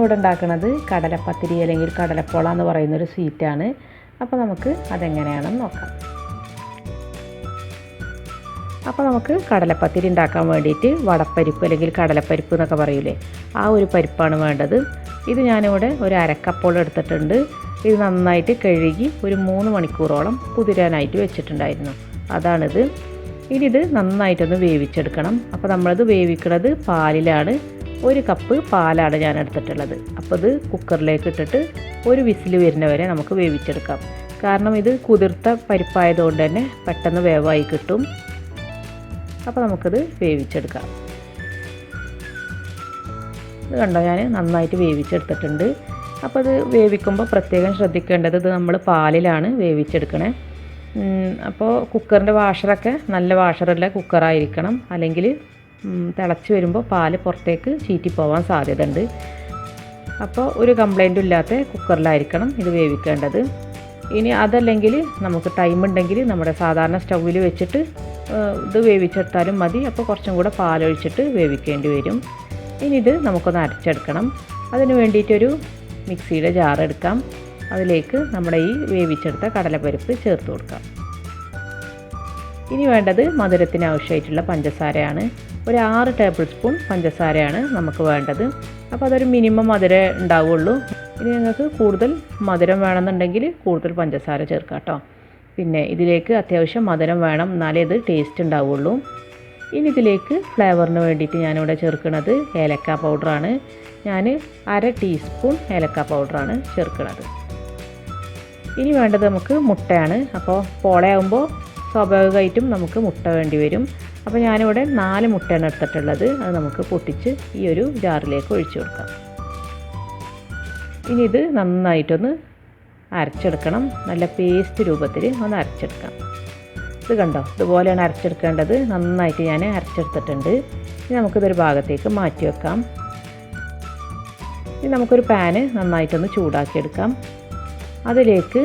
ഞാനിവിടെ ഉണ്ടാക്കുന്നത് കടലപ്പത്തിരി അല്ലെങ്കിൽ കടലപ്പോള എന്ന് പറയുന്നൊരു സ്വീറ്റാണ്. അപ്പോൾ നമുക്ക് അതെങ്ങനെയാണെന്ന് നോക്കാം. അപ്പോൾ നമുക്ക് കടലപ്പത്തിരി ഉണ്ടാക്കാൻ വേണ്ടിയിട്ട് വടപ്പരിപ്പ് അല്ലെങ്കിൽ കടലപ്പരിപ്പ് എന്നൊക്കെ പറയൂലേ, ആ ഒരു പരിപ്പാണ് വേണ്ടത്. ഇത് ഞാനിവിടെ ഒരു അരക്കപ്പോളം എടുത്തിട്ടുണ്ട്. ഇത് നന്നായിട്ട് കഴുകി ഒരു 3 മണിക്കൂറോളം കുതിരാനായിട്ട് വെച്ചിട്ടുണ്ടായിരുന്നു. അതാണിത്. ഇനി ഇത് നന്നായിട്ടൊന്ന് വേവിച്ചെടുക്കണം. അപ്പോൾ നമ്മളത് വേവിക്കുന്നത് പാലിലാണ്. 1 കപ്പ് പാലാണ് ഞാൻ എടുത്തിട്ടുള്ളത്. അപ്പോൾ ഇത് കുക്കറിലേക്ക് ഇട്ടിട്ട് ഒരു വിസിൽ വരുന്നവരെ നമുക്ക് വേവിച്ചെടുക്കാം. കാരണം ഇത് കുതിർത്ത പരിപ്പായതുകൊണ്ട് തന്നെ പെട്ടെന്ന് വേവായി കിട്ടും. അപ്പോൾ നമുക്കത് വേവിച്ചെടുക്കാം. ഇത് കണ്ടോ, ഞാൻ നന്നായിട്ട് വേവിച്ചെടുത്തിട്ടുണ്ട്. അപ്പോൾ ഇത് വേവിക്കുമ്പോൾ പ്രത്യേകം ശ്രദ്ധിക്കേണ്ടത് ഇത് നമ്മൾ പാലിലാണ് വേവിച്ചെടുക്കണേ. അപ്പോൾ കുക്കറിൻ്റെ വാഷറൊക്കെ നല്ല വാഷറുള്ള കുക്കറായിരിക്കണം, അല്ലെങ്കിൽ തിളച്ച് വരുമ്പോൾ പാല് പുറത്തേക്ക് ചീറ്റിപ്പോവാൻ സാധ്യതയുണ്ട്. അപ്പോൾ ഒരു കംപ്ലൈൻറ്റും ഇല്ലാത്ത കുക്കറിലായിരിക്കണം ഇത് വേവിക്കേണ്ടത്. ഇനി അതല്ലെങ്കിൽ നമുക്ക് ടൈം ഉണ്ടെങ്കിൽ നമ്മുടെ സാധാരണ സ്റ്റൗവിൽ വെച്ചിട്ട് ഇത് വേവിച്ചെടുത്താലും മതി. അപ്പോൾ കുറച്ചും കൂടെ പാലൊഴിച്ചിട്ട് വേവിക്കേണ്ടി വരും. ഇനി ഇത് നമുക്കൊന്ന് അരച്ചെടുക്കണം. അതിന് വേണ്ടിയിട്ടൊരു മിക്സിയുടെ ജാർ എടുക്കാം. അതിലേക്ക് നമ്മുടെ ഈ വേവിച്ചെടുത്ത കടലപ്പരിപ്പ് ചേർത്ത് കൊടുക്കാം. ഇനി വേണ്ടത് മധുരത്തിന് ആവശ്യമായിട്ടുള്ള പഞ്ചസാരയാണ്. ഒരു 6 ടേബിൾ സ്പൂൺ പഞ്ചസാരയാണ് നമുക്ക് വേണ്ടത്. അപ്പോൾ അതൊരു മിനിമം മധുരം ഉണ്ടാവുള്ളൂ. ഇനി നിങ്ങൾക്ക് കൂടുതൽ മധുരം വേണമെന്നുണ്ടെങ്കിൽ കൂടുതൽ പഞ്ചസാര ചേർക്കാം കേട്ടോ. പിന്നെ ഇതിലേക്ക് അത്യാവശ്യം മധുരം വേണം, എന്നാലേ ഇത് ടേസ്റ്റ് ഉണ്ടാവുള്ളൂ. ഇനി ഇതിലേക്ക് ഫ്ലേവറിന് വേണ്ടിയിട്ട് ഞാനിവിടെ ചേർക്കുന്നത് ഏലക്ക പൗഡറാണ്. ഞാൻ 1/2 ടീസ്പൂൺ ഏലക്ക പൗഡറാണ് ചേർക്കുന്നത്. ഇനി വേണ്ടത് നമുക്ക് മുട്ടയാണ്. അപ്പോൾ പോളയാകുമ്പോൾ സ്വാഭാവികമായിട്ടും നമുക്ക് മുട്ട വേണ്ടി വരും. അപ്പോൾ ഞാനിവിടെ 4 മുട്ടയാണ് എടുത്തിട്ടുള്ളത്. അത് നമുക്ക് പൊട്ടിച്ച് ഈ ഒരു ജാറിലേക്ക് ഒഴിച്ചു കൊടുക്കാം. ഇനി ഇത് നന്നായിട്ടൊന്ന് അരച്ചെടുക്കണം. നല്ല പേസ്റ്റ് രൂപത്തിൽ ഒന്ന് അരച്ചെടുക്കാം. ഇത് കണ്ടോ, ഇതുപോലെയാണ് അരച്ചെടുക്കേണ്ടത്. നന്നായിട്ട് ഞാൻ അരച്ചെടുത്തിട്ടുണ്ട്. ഇനി നമുക്കിതൊരു ഭാഗത്തേക്ക് മാറ്റി വെക്കാം. ഇനി നമുക്കൊരു പാന് നന്നായിട്ടൊന്ന് ചൂടാക്കിയെടുക്കാം. അതിലേക്ക്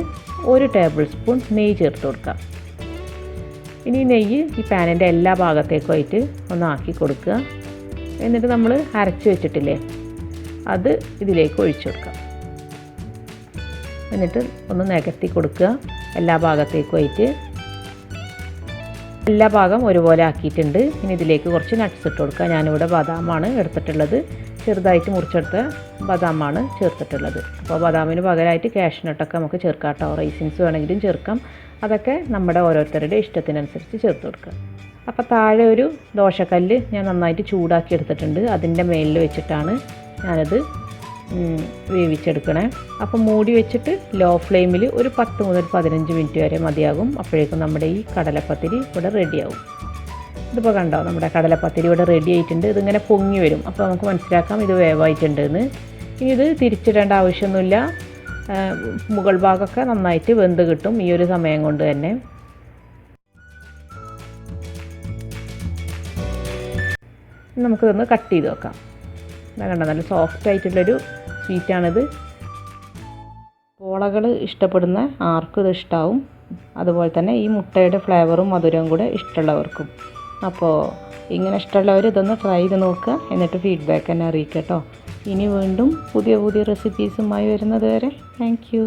1 ടേബിൾ സ്പൂൺ നെയ്യ് ചേർത്ത് കൊടുക്കാം. ഇനി നെയ്യ് ഈ പാനിൻ്റെ എല്ലാ ഭാഗത്തേക്കുമായിട്ട് ഒന്ന് ആക്കി കൊടുക്കുക. എന്നിട്ട് നമ്മൾ അരച്ച് വെച്ചിട്ടില്ലേ, അത് ഇതിലേക്ക് ഒഴിച്ചു കൊടുക്കാം. എന്നിട്ട് ഒന്ന് നികത്തി കൊടുക്കുക എല്ലാ ഭാഗത്തേക്കുമായിട്ട്. എല്ലാ ഭാഗം ഒരുപോലെ ആക്കിയിട്ടുണ്ട്. ഇനി ഇതിലേക്ക് കുറച്ച് നട്ട്സ് ഇട്ട് കൊടുക്കുക. ഞാനിവിടെ ബദാമാണ് എടുത്തിട്ടുള്ളത്. ചെറുതായിട്ട് മുറിച്ചെടുത്ത ബദാമാണ് ചേർത്തിട്ടുള്ളത്. അപ്പോൾ ബദാമിന് പകരമായിട്ട് കാഷ്നട്ടൊക്കെ നമുക്ക് ചേർക്കാം കേട്ടോ. റൈസിൻസ് വേണമെങ്കിലും ചേർക്കാം. അതൊക്കെ നമ്മുടെ ഓരോരുത്തരുടെ ഇഷ്ടത്തിനനുസരിച്ച് ചേർത്ത് കൊടുക്കുക. അപ്പോൾ താഴെ ഒരു ദോശക്കല്ല് ഞാൻ നന്നായിട്ട് ചൂടാക്കി എടുത്തിട്ടുണ്ട്. അതിൻ്റെ മേലിൽ വെച്ചിട്ടാണ് ഞാനത് വേവിച്ചെടുക്കണേ. അപ്പോൾ മൂടി വെച്ചിട്ട് ലോ ഫ്ലെയിമിൽ ഒരു 10 മുതൽ 15 മിനിറ്റ് വരെ മതിയാകും. അപ്പോഴേക്കും നമ്മുടെ ഈ കടലപ്പത്തിരി ഇവിടെ റെഡിയാവും. ഇതിപ്പോൾ കണ്ടോ, നമ്മുടെ കടലപ്പത്തിരി ഇവിടെ റെഡി ആയിട്ടുണ്ട്. ഇതിങ്ങനെ പൊങ്ങി വരും. അപ്പോൾ നമുക്ക് മനസ്സിലാക്കാം ഇത് വേവായിട്ടുണ്ട് എന്ന്. ഇനി ഇത് തിരിച്ചിടേണ്ട ആവശ്യമൊന്നുമില്ല. മുകൾ ഭാഗമൊക്കെ നന്നായിട്ട് വെന്ത് കിട്ടും ഈ ഒരു സമയം കൊണ്ട് തന്നെ. നമുക്കിതൊന്ന് കട്ട് ചെയ്ത് വെക്കാം. ഇതാ കണ്ടോ, നല്ല സോഫ്റ്റ് ആയിട്ടുള്ളൊരു സ്വീറ്റാണിത്. പോളകൾ ഇഷ്ടപ്പെടുന്ന ആർക്കും ഇത് ഇഷ്ടമാവും. അതുപോലെ തന്നെ ഈ മുട്ടയുടെ ഫ്ലേവറും മധുരവും കൂടെ ഇഷ്ടമുള്ളവർക്കും. അപ്പോൾ ഇങ്ങനെ ഇഷ്ടമുള്ളവർ ഇതൊന്ന് ട്രൈ ചെയ്ത് നോക്കുക. എന്നിട്ട് ഫീഡ്ബാക്ക് തന്നെ അറിയിക്കുക കേട്ടോ. ഇനി വീണ്ടും പുതിയ റെസിപ്പീസുമായി വരുന്നത് വരെ താങ്ക് യു.